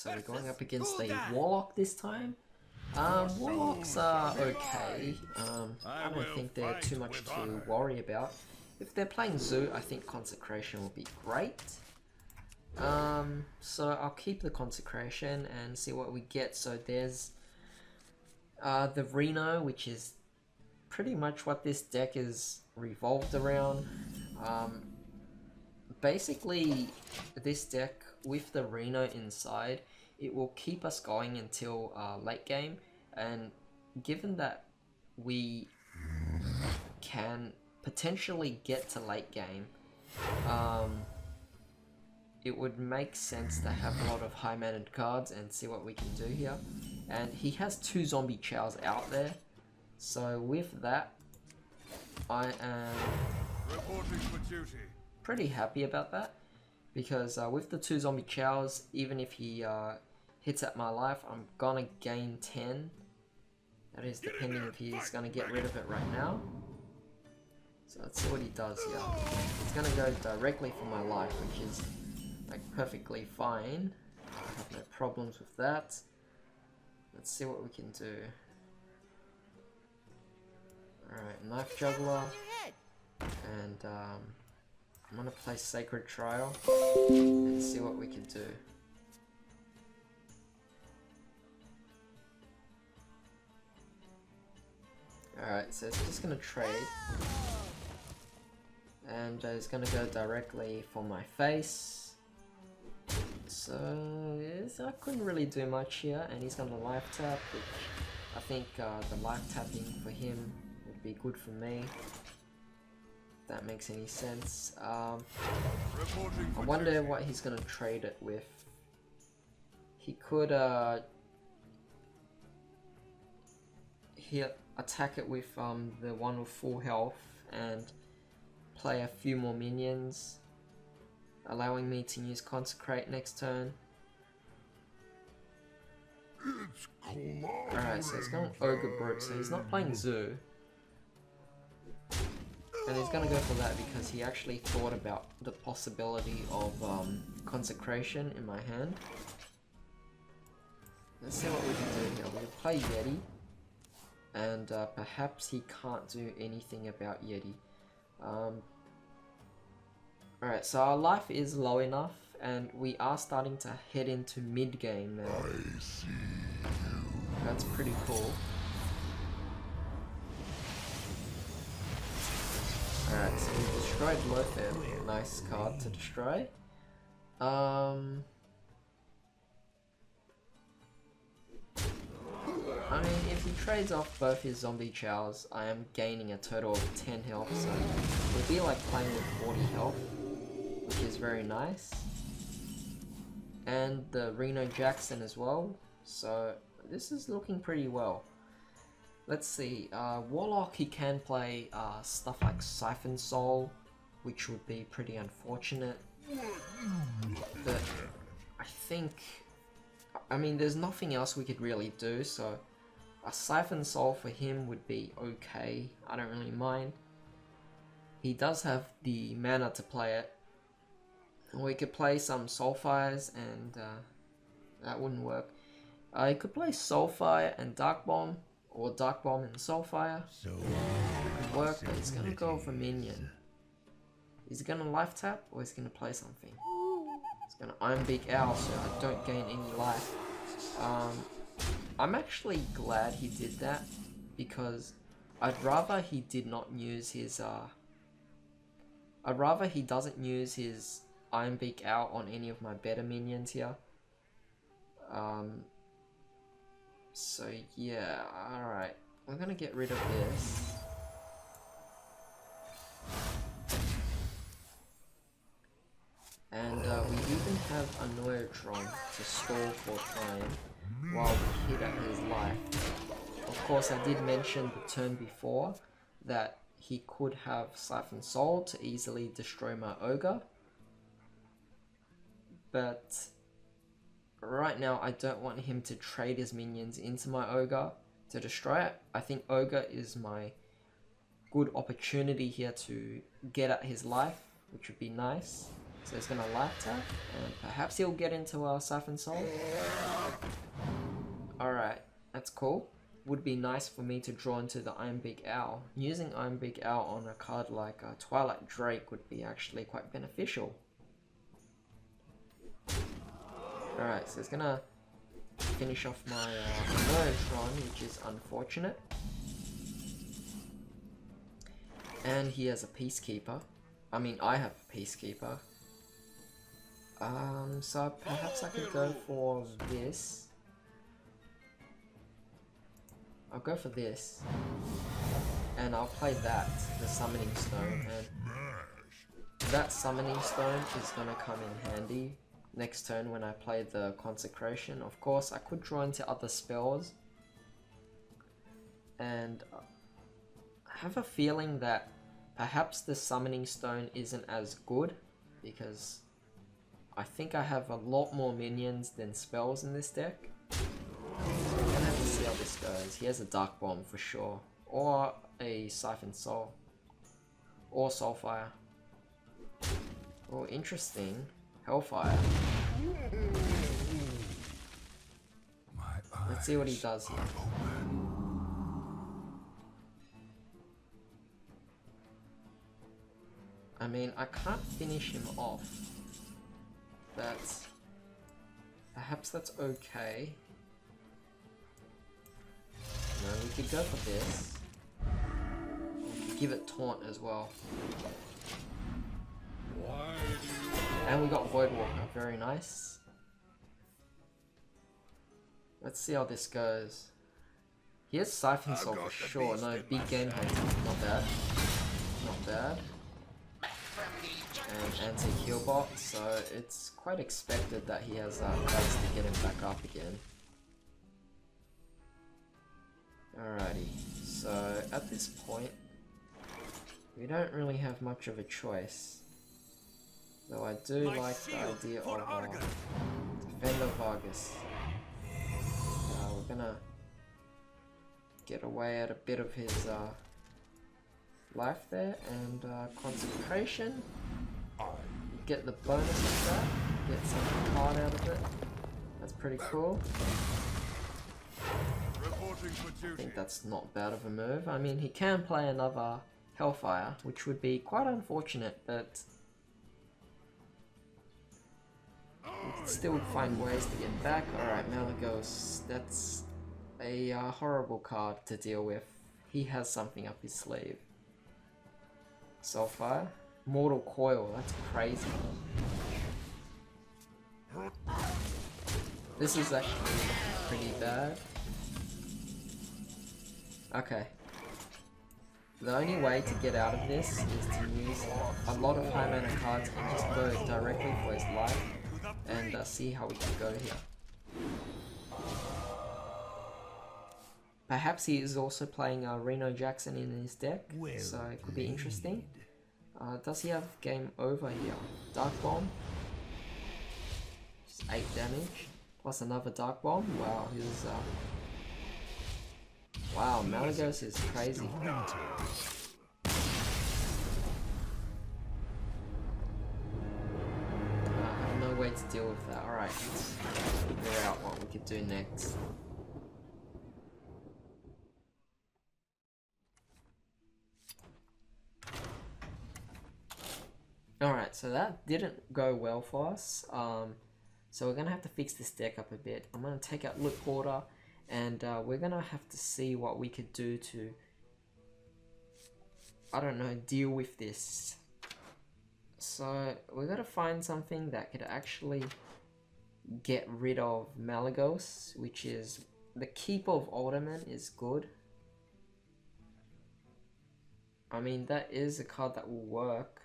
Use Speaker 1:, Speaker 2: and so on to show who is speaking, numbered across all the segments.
Speaker 1: so we're going up against a Warlock this time. Warlocks are okay. I don't think they're too much to worry about. If they're playing Zoo, I think Consecration will be great. So I'll keep the Consecration and see what we get. So there's the Reno, which is pretty much what this deck is revolved around. Basically, this deck with the Reno inside, it will keep us going until late game, and given that we can potentially get to late game, it would make sense to have a lot of high-mannered cards and see what we can do here. And he has 2 zombie chows out there, so with that, I am pretty happy about that, because with the 2 zombie chows, even if he hits at my life, I'm gonna gain 10. That is depending if he's gonna get rid of it right now. So let's see what he does here. He's gonna go directly for my life, which is like perfectly fine. I have no problems with that. Let's see what we can do. Alright, Knife Juggler. And I'm gonna play Sacred Trial and see what we can do. Alright, so it's just gonna trade. And he's gonna go directly for my face. So yes, I couldn't really do much here, and he's gonna life tap, which I think the life tapping for him would be good for me. If that makes any sense. I wonder what he's gonna trade it with. He could attack it with the one with full health and play a few more minions, allowing me to use Consecrate next turn. Alright, so he's going Ogre Brute, so he's not playing Zoo. And he's gonna go for that because he actually thought about the possibility of Consecration in my hand. Let's see what we can do here. We'll play Yeti. And perhaps he can't do anything about Yeti. Alright, so our life is low enough, and we are starting to head into mid-game now. That's pretty cool. Alright, so we destroyed Lothar. Nice card to destroy. I mean, if he trades off both his zombie chows, I am gaining a total of 10 health, so it would be like playing with 40 health, which is very nice. And the Reno Jackson as well, so this is looking pretty well. Let's see, Warlock, he can play stuff like Siphon Soul, which would be pretty unfortunate. But I think, I mean, there's nothing else we could really do, so a Siphon Soul for him would be okay. I don't really mind. He does have the mana to play it. We could play some Soulfires, and that wouldn't work. He could play Soulfire and Dark Bomb, or Dark Bomb and Soulfire. It could work, but he's gonna go for minion. Is he gonna life tap, or is he gonna play something? He's gonna Iron Beak Owl, so I don't gain any life. I'm actually glad he did that, because I'd rather he did not use his I'd rather he doesn't use his Iron Beak out on any of my better minions here. So yeah, alright. We're gonna get rid of this. And we even have a Neutron to stall for time while we hit at his life. Of course, I did mention the turn before that he could have Siphon Soul to easily destroy my Ogre. But right now, I don't want him to trade his minions into my Ogre to destroy it. I think Ogre is my good opportunity here to get at his life, which would be nice. So he's gonna light tap, and perhaps he'll get into our Siphon Soul. Alright, that's cool. Would be nice for me to draw into the Ironbeak Owl. Using Ironbeak Owl on a card like Twilight Drake would be actually quite beneficial. Alright, so it's gonna finish off my merge run, which is unfortunate. And he has a Peacekeeper. I mean, I have a Peacekeeper. So perhaps I could go for this. I'll go for this. And I'll play that, the Summoning Stone. And that Summoning Stone is gonna come in handy next turn when I play the Consecration. Of course, I could draw into other spells. And I have a feeling that perhaps the Summoning Stone isn't as good, because I think I have a lot more minions than spells in this deck. So we're gonna have to see how this goes. He has a Dark Bomb for sure, or a Siphon Soul, or Soulfire. Oh, interesting. Hellfire. Let's see what he does here. I mean, I can't finish him off. Perhaps that's okay. No, we could go for this. We could give it Taunt as well. And we got Voidwalker, very nice. Let's see how this goes. He has Siphon Soul for sure. No, big game hunter. Not bad. Not bad. And anti-heal bot, so it's quite expected that he has cards to get him back up again. Alrighty, so at this point, we don't really have much of a choice. Though I do like the idea of Defender Vargas. We're gonna get away at a bit of his life there, and Consecration. Get the bonus of that, get some card out of it. That's pretty cool. I think that's not bad of a move. I mean, he can play another Hellfire, which would be quite unfortunate, but we can still find ways to get back. Alright, Malagos, that's a horrible card to deal with. He has something up his sleeve. Soulfire. Mortal Coil, that's crazy. This is actually pretty bad. Okay. The only way to get out of this is to use a lot of high mana cards and just go directly for his life and see how we can go here. Perhaps he is also playing Reno Jackson in his deck, so it could be interesting. Does he have game over here? Dark Bomb? Just 8 damage. Plus another Dark Bomb? Wow, he's wow, Malagos is crazy. I have no way to deal with that. Alright, let's figure out what we could do next. Alright, so that didn't go well for us. So we're gonna have to fix this deck up a bit. I'm gonna take out Loot Hoarder, and we're gonna have to see what we could do to, I don't know, deal with this. So we gotta find something that could actually get rid of Malagos, which is the Keep of Alderman is good. I mean, that is a card that will work.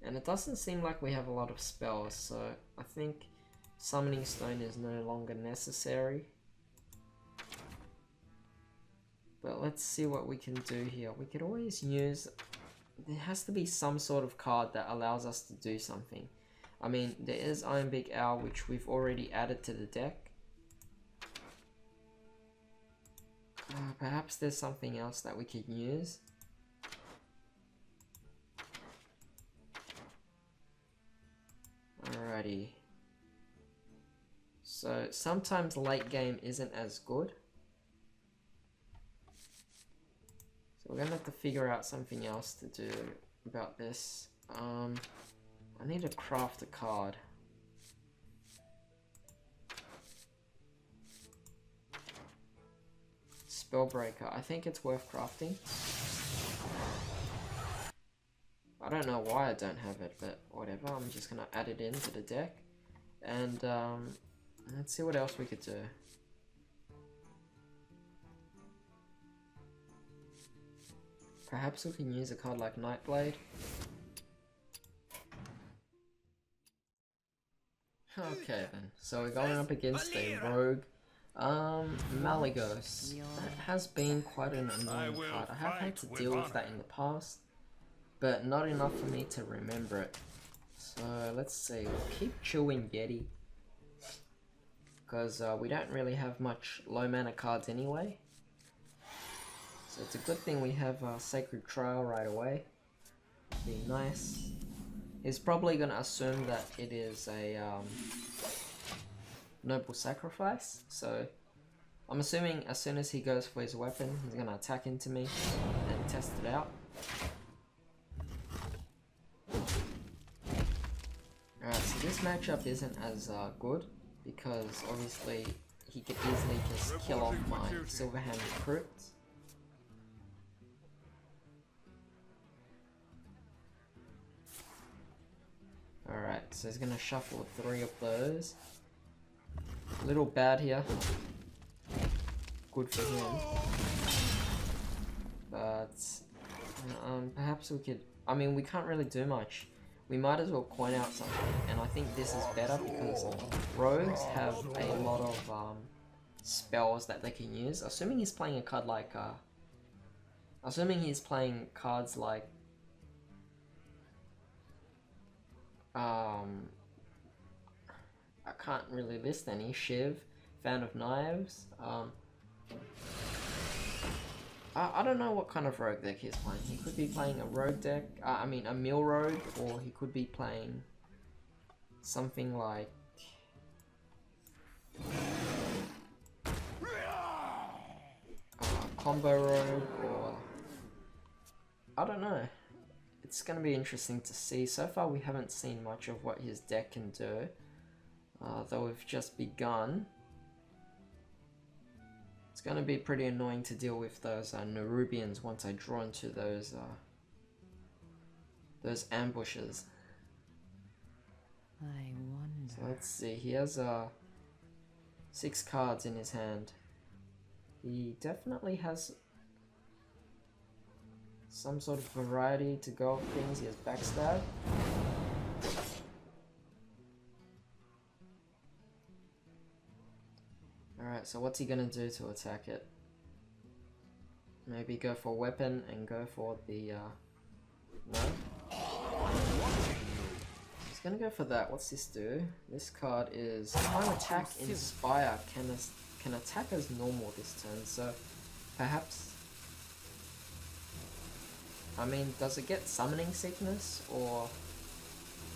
Speaker 1: And it doesn't seem like we have a lot of spells, so I think Summoning Stone is no longer necessary. But let's see what we can do here. We could always use... There has to be some sort of card that allows us to do something. I mean, there is Ironbeak Owl, which we've already added to the deck. Perhaps there's something else that we could use. Alrighty. So sometimes late game isn't as good. So we're gonna have to figure out something else to do about this. I need to craft a card. Spellbreaker. I think it's worth crafting. I don't know why I don't have it, but whatever. I'm just gonna add it into the deck. And let's see what else we could do. Perhaps we can use a card like Nightblade. Okay then, so we're going up against a rogue. Malygos. That has been quite an annoying card. I have had to deal with that in the past, but not enough for me to remember it. So let's see, we'll keep chewing Yeti, because we don't really have much low mana cards anyway. So it's a good thing we have Sacred Trial right away. Be nice. He's probably going to assume that it is a Noble Sacrifice, so I'm assuming as soon as he goes for his weapon, he's going to attack into me and test it out. Alright, so this matchup isn't as good, because obviously he could easily just kill off my Silverhand recruits. Alright, so he's gonna shuffle 3 of those. A little bad here. Good for him. But perhaps we could, I mean, we can't really do much. We might as well coin out something, and I think this is better because rogues have a lot of spells that they can use. Assuming he's playing a card like assuming he's playing cards like I can't really list any. Shiv, Fan of Knives. I don't know what kind of rogue deck he's playing. He could be playing a rogue deck, I mean a mill rogue, or he could be playing something like combo rogue, or I don't know. It's going to be interesting to see. So far we haven't seen much of what his deck can do, though we've just begun. It's going to be pretty annoying to deal with those Nerubians once I draw into those ambushes.
Speaker 2: I wonder.
Speaker 1: So let's see, he has 6 cards in his hand. He definitely has some sort of variety to go with things. He has Backstab. Alright, so what's he gonna do to attack it? Maybe go for weapon and go for the, no? He's gonna go for that. What's this do? This card is Time Attack Inspire. Can attack as normal this turn, so perhaps, I mean, does it get Summoning Sickness, or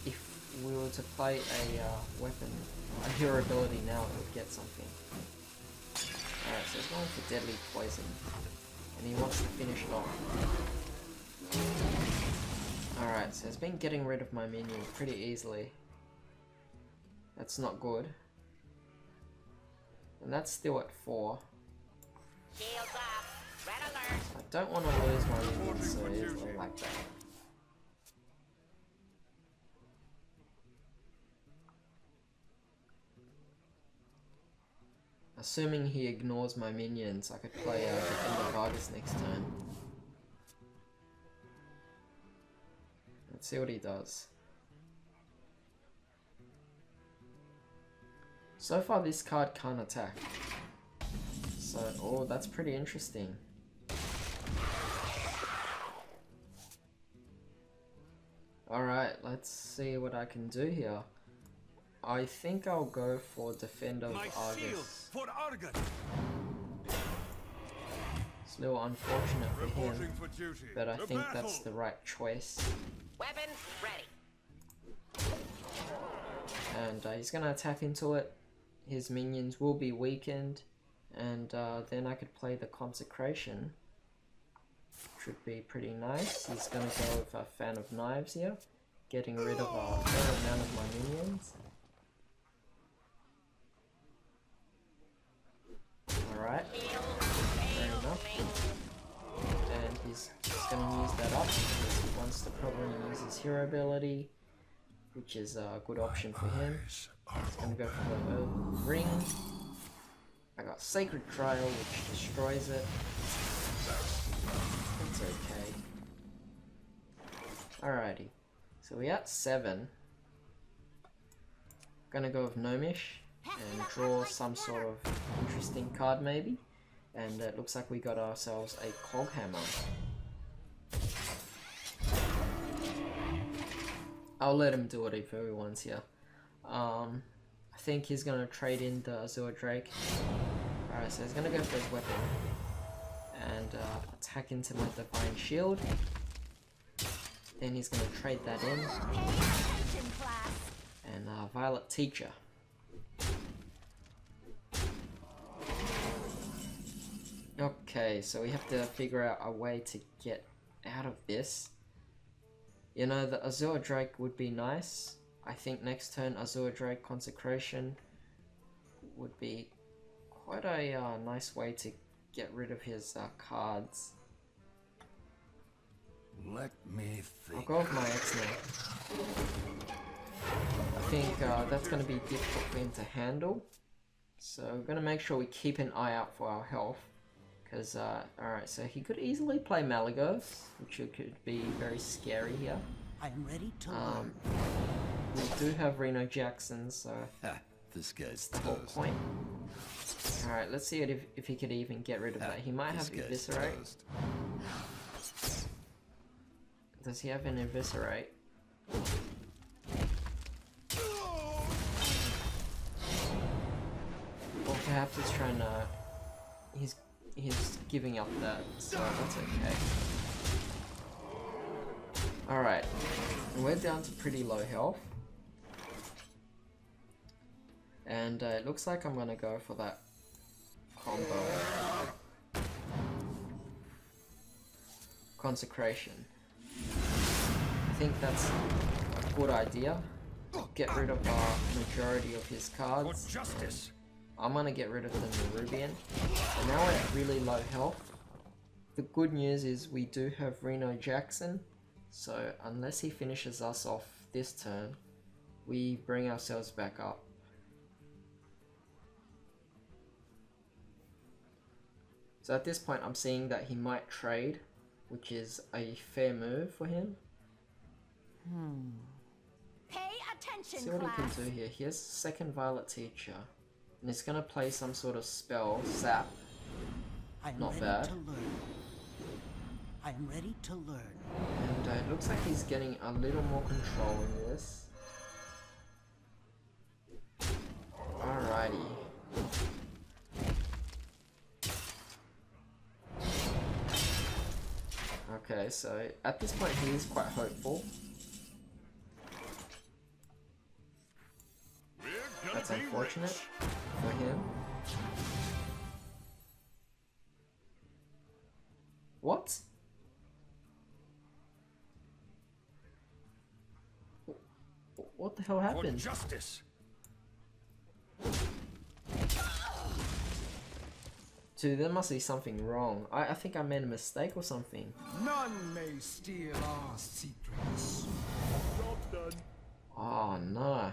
Speaker 1: if we were to play a weapon, a hero ability now, it would get something. Alright, so he's going for Deadly Poison, and he wants to finish it off. Alright, so he's been getting rid of my minion pretty easily. That's not good. And that's still at 4.
Speaker 2: Shields up. Red alert.
Speaker 1: I don't want to lose my minions so easily like that. Assuming he ignores my minions, I could play Defender Vargas next turn. Let's see what he does. So far this card can't attack. So, oh, that's pretty interesting. Alright, let's see what I can do here. I think I'll go for Defender of Argus. It's a little unfortunate for him, but I think that's the right choice.
Speaker 2: Weapons ready.
Speaker 1: and he's gonna attack into it. His minions will be weakened, and then I could play the Consecration, which would be pretty nice. He's gonna go with a Fan of Knives here, getting rid of a fair amount of my minions. Alright, fair enough. And he's just gonna use that up because he wants to probably use his hero ability, which is a good option for him. He's gonna go for the ring. I got Sacred Trial, which destroys it. It's okay. Alrighty, so we're at 7. Gonna go with Gnomish and draw some sort of interesting card maybe. And it looks like we got ourselves a Cog Hammer. I'll let him do it if he wants here. I think he's gonna trade in the Azure Drake. Alright, so he's gonna go for his weapon and attack into my Divine Shield. Then he's gonna trade that in. And Violet Teacher. Okay, so we have to figure out a way to get out of this. You know, the Azure Drake would be nice. I think next turn Azure Drake Consecration would be quite a nice way to get rid of his cards.
Speaker 3: Let me think.
Speaker 1: I'll go with my X now. I think that's going to be difficult for him to handle. So we're going to make sure we keep an eye out for our health. Because, alright, so he could easily play Malagos, which could be very scary here.
Speaker 4: I am ready to learn.
Speaker 1: We do have Reno Jackson, so
Speaker 3: This guy's
Speaker 1: the whole
Speaker 3: toast.
Speaker 1: point. Alright, let's see if he could even get rid of that. He might have
Speaker 3: This guy's
Speaker 1: Eviscerate.
Speaker 3: toast.
Speaker 1: Does he have an Eviscerate? Or perhaps he's trying to... He's giving up that, so that's okay. Alright, we're down to pretty low health. And it looks like I'm gonna go for that combo. Consecration. I think that's a good idea. Get rid of a majority of his cards.
Speaker 3: For justice.
Speaker 1: I'm gonna get rid of the Nerubian. And now we're at really low health. The good news is we do have Reno Jackson, so unless he finishes us off this turn, we bring ourselves back up. So at this point I'm seeing that he might trade, which is a fair move for him.
Speaker 2: Pay attention,
Speaker 1: See what he
Speaker 2: class.
Speaker 1: can do here. He has second Violet Teacher. And he's gonna play some sort of spell, Zap.
Speaker 4: I am
Speaker 1: Not
Speaker 4: ready
Speaker 1: bad.
Speaker 4: to learn. I am ready to learn.
Speaker 1: And it looks like he's getting a little more control in this. Alrighty. Okay, so at this point he is quite hopeful. That's unfortunate for him. What? What the hell
Speaker 3: For
Speaker 1: happened?
Speaker 3: justice.
Speaker 1: Dude, there must be something wrong. I think I made a mistake or something.
Speaker 5: None may steal our secrets.
Speaker 1: Oh no.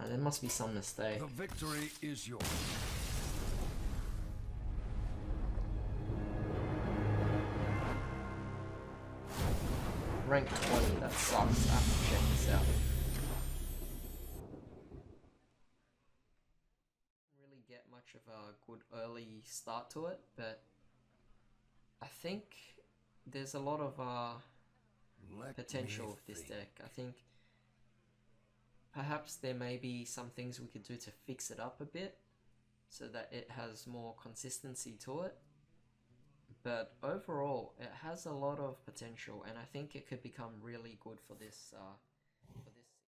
Speaker 1: There must be some mistake.
Speaker 3: The victory is yours.
Speaker 1: Rank 20, that sucks. I have to check this out. Really get much of a good early start to it, but I think there's a lot of
Speaker 3: Let
Speaker 1: potential
Speaker 3: me
Speaker 1: with this
Speaker 3: think.
Speaker 1: deck. I think perhaps there may be some things we could do to fix it up a bit so that it has more consistency to it. But overall, it has a lot of potential, and I think it could become really good for this